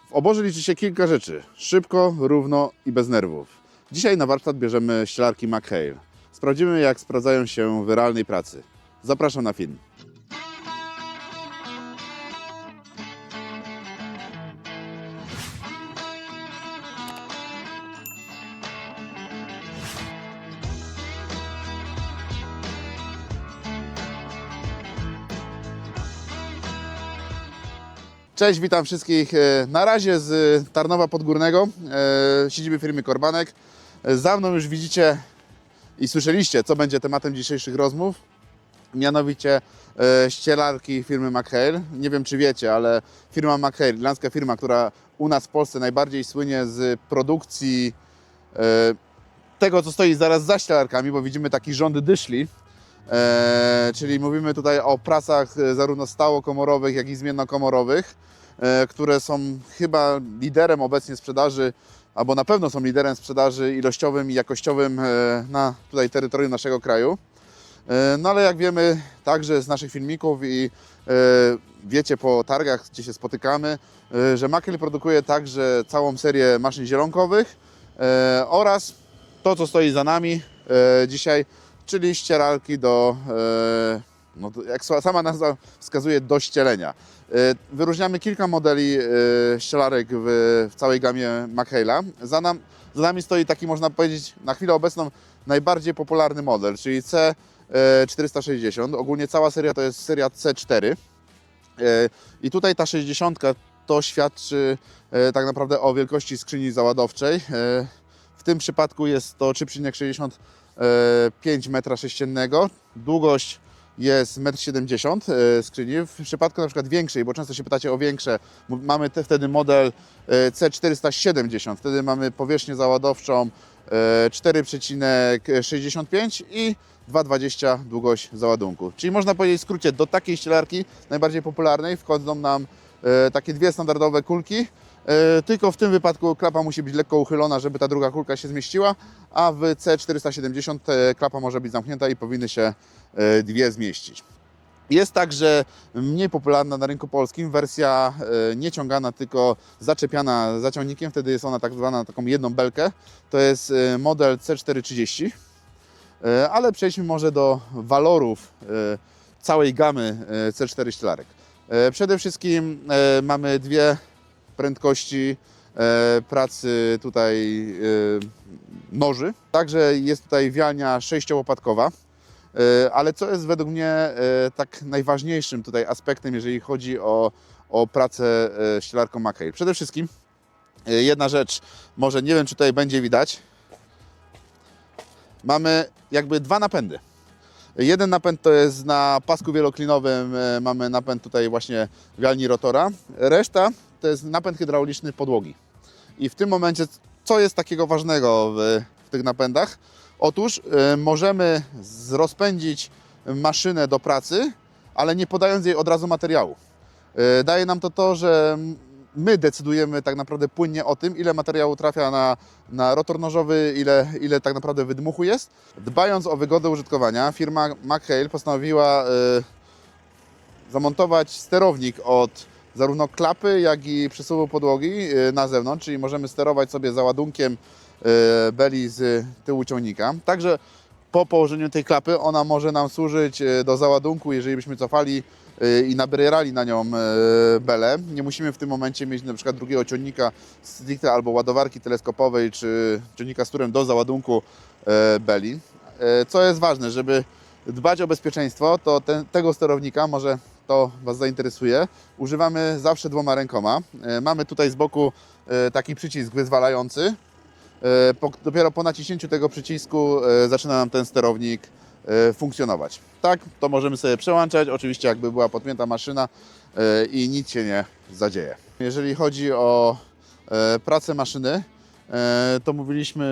W oborze liczy się kilka rzeczy. Szybko, równo i bez nerwów. Dzisiaj na warsztat bierzemy ścielarki McHale. Sprawdzimy, jak sprawdzają się w realnej pracy. Zapraszam na film. Cześć, witam wszystkich na razie z Tarnowa Podgórnego, siedziby firmy Korbanek. Za mną już widzicie i słyszeliście, co będzie tematem dzisiejszych rozmów, mianowicie ścielarki firmy McHale. Nie wiem, czy wiecie, ale firma McHale, irlandzka firma, która u nas w Polsce najbardziej słynie z produkcji tego, co stoi zaraz za ścielarkami, bo widzimy taki rząd dyszli. Czyli mówimy tutaj o prasach zarówno stałokomorowych, jak i zmiennokomorowych, które są chyba liderem obecnie sprzedaży, albo na pewno są liderem sprzedaży ilościowym i jakościowym na tutaj terytorium naszego kraju. No ale jak wiemy także z naszych filmików i wiecie po targach, gdzie się spotykamy, że McHale produkuje także całą serię maszyn zielonkowych oraz to, co stoi za nami dzisiaj, czyli ścieralki do, no, jak sama nazwa wskazuje, do ścielenia. Wyróżniamy kilka modeli ścielarek w całej gamie McHale'a. Za nami stoi taki, można powiedzieć, na chwilę obecną najbardziej popularny model, czyli C460. Ogólnie cała seria to jest seria C4. I tutaj ta 60 to świadczy tak naprawdę o wielkości skrzyni załadowczej. W tym przypadku jest to 3,65 m3. Długość jest 1,70 m skrzyni. W przypadku na przykład większej, bo często się pytacie o większe, mamy wtedy model C470. Wtedy mamy powierzchnię załadowczą 4,65 i 2,20 długość załadunku. Czyli można powiedzieć w skrócie, do takiej ścielarki najbardziej popularnej wchodzą nam takie dwie standardowe kulki. Tylko w tym wypadku klapa musi być lekko uchylona, żeby ta druga kulka się zmieściła, a w C470 klapa może być zamknięta i powinny się dwie zmieścić. Jest także mniej popularna na rynku polskim wersja nieciągana, tylko zaczepiana zaciągnikiem. Wtedy jest ona tak zwana taką jedną belkę. To jest model C430. Ale przejdźmy może do walorów całej gamy C4 ścielarek. Przede wszystkim mamy dwie prędkości pracy tutaj noży. Także jest tutaj wialnia 6-łopatkowa. Ale co jest według mnie tak najważniejszym tutaj aspektem, jeżeli chodzi o pracę ścielarką McHale? Przede wszystkim jedna rzecz, może nie wiem, czy tutaj będzie widać. Mamy jakby dwa napędy. Jeden napęd to jest na pasku wieloklinowym, mamy napęd tutaj właśnie wialni rotora. Reszta to jest napęd hydrauliczny podłogi. I w tym momencie, co jest takiego ważnego w tych napędach? Otóż możemy rozpędzić maszynę do pracy, ale nie podając jej od razu materiału. Daje nam to, że my decydujemy tak naprawdę płynnie o tym, ile materiału trafia na rotor nożowy, ile tak naprawdę wydmuchu jest. Dbając o wygodę użytkowania, firma McHale postanowiła zamontować sterownik od zarówno klapy, jak i przesuwu podłogi na zewnątrz, czyli możemy sterować sobie załadunkiem beli z tyłu ciągnika. Także po położeniu tej klapy ona może nam służyć do załadunku, jeżeli byśmy cofali i nabierali na nią belę. Nie musimy w tym momencie mieć na przykład drugiego ciągnika stricte albo ładowarki teleskopowej, czy ciągnika z turem do załadunku beli. Co jest ważne, żeby dbać o bezpieczeństwo, to tego sterownika, może to Was zainteresuje, używamy zawsze dwoma rękoma. Mamy tutaj z boku taki przycisk wyzwalający. Dopiero po naciśnięciu tego przycisku zaczyna nam ten sterownik funkcjonować. Tak, to możemy sobie przełączać, oczywiście jakby była podpięta maszyna i nic się nie zadzieje. Jeżeli chodzi o pracę maszyny, to mówiliśmy,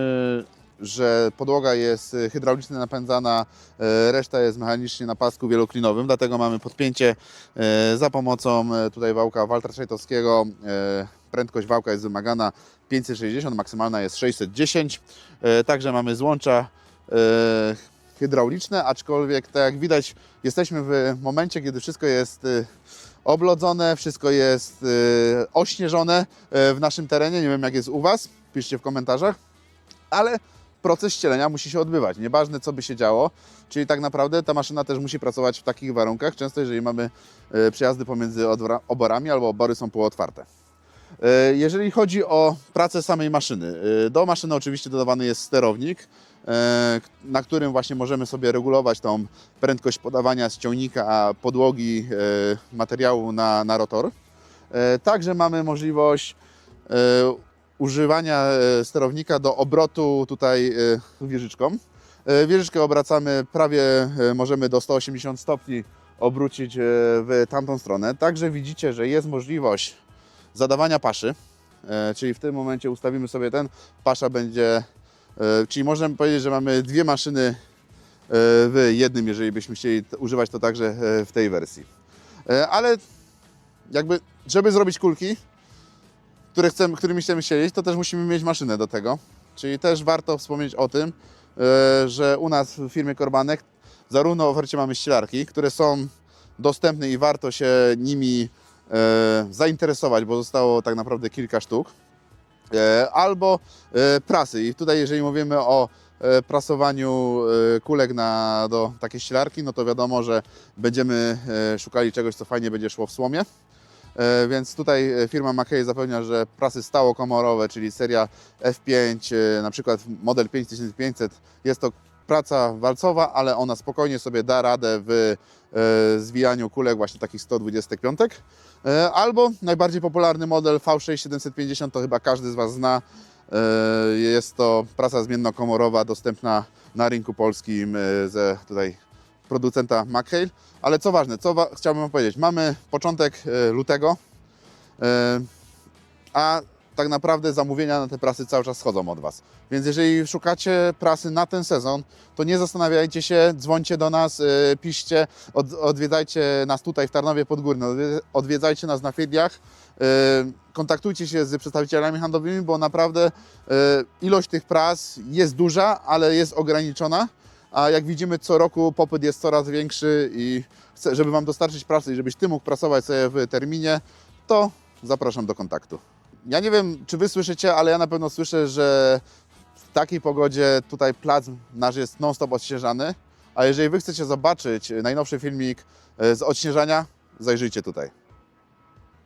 że podłoga jest hydraulicznie napędzana, reszta jest mechanicznie na pasku wieloklinowym, dlatego mamy podpięcie za pomocą tutaj wałka Waltra-Scheitowskiego. Prędkość wałka jest wymagana 560, maksymalna jest 610. Także mamy złącza hydrauliczne, aczkolwiek tak jak widać, jesteśmy w momencie, kiedy wszystko jest oblodzone, wszystko jest ośnieżone w naszym terenie. Nie wiem, jak jest u Was, piszcie w komentarzach, ale proces ścielenia musi się odbywać, nieważne co by się działo, czyli tak naprawdę ta maszyna też musi pracować w takich warunkach, często jeżeli mamy przejazdy pomiędzy oborami albo obory są półotwarte. Jeżeli chodzi o pracę samej maszyny, do maszyny oczywiście dodawany jest sterownik, na którym właśnie możemy sobie regulować tą prędkość podawania z ciągnika podłogi materiału na rotor. Także mamy możliwość używania sterownika do obrotu tutaj wieżyczką. Wieżyczkę obracamy prawie, możemy do 180 stopni obrócić w tamtą stronę. Także widzicie, że jest możliwość zadawania paszy, czyli w tym momencie ustawimy sobie pasza będzie, czyli możemy powiedzieć, że mamy dwie maszyny w jednym, jeżeli byśmy chcieli używać to także w tej wersji. Ale jakby, żeby zrobić kulki, którymi chcemy siedzieć, to też musimy mieć maszynę do tego. Czyli też warto wspomnieć o tym, że u nas w firmie Korbanek zarówno w ofercie mamy ścielarki, które są dostępne i warto się nimi zainteresować, bo zostało tak naprawdę kilka sztuk, albo prasy. I tutaj jeżeli mówimy o prasowaniu kulek do takiej ścielarki, no to wiadomo, że będziemy szukali czegoś, co fajnie będzie szło w słomie. Więc tutaj firma Mackay zapewnia, że prasy stałokomorowe, czyli seria F5, na przykład model 5500, jest to praca walcowa, ale ona spokojnie sobie da radę w zwijaniu kulek właśnie takich 125. Albo najbardziej popularny model V6 750, to chyba każdy z Was zna. Jest to prasa zmiennokomorowa dostępna na rynku polskim ze tutaj producenta Mackay. Ale co ważne, chciałbym Wam powiedzieć, mamy początek lutego, a tak naprawdę zamówienia na te prasy cały czas schodzą od Was. Więc jeżeli szukacie prasy na ten sezon, to nie zastanawiajcie się, dzwońcie do nas, piszcie, odwiedzajcie nas tutaj w Tarnowie Podgórnym, odwiedzajcie nas na Fidliach, kontaktujcie się z przedstawicielami handlowymi, bo naprawdę ilość tych pras jest duża, ale jest ograniczona. A jak widzimy, co roku popyt jest coraz większy i żeby Wam dostarczyć prasy i żebyś Ty mógł pracować sobie w terminie, to zapraszam do kontaktu. Ja nie wiem, czy Wy słyszycie, ale ja na pewno słyszę, że w takiej pogodzie tutaj plac nasz jest non-stop odśnieżany, a jeżeli Wy chcecie zobaczyć najnowszy filmik z odśnieżania, zajrzyjcie tutaj.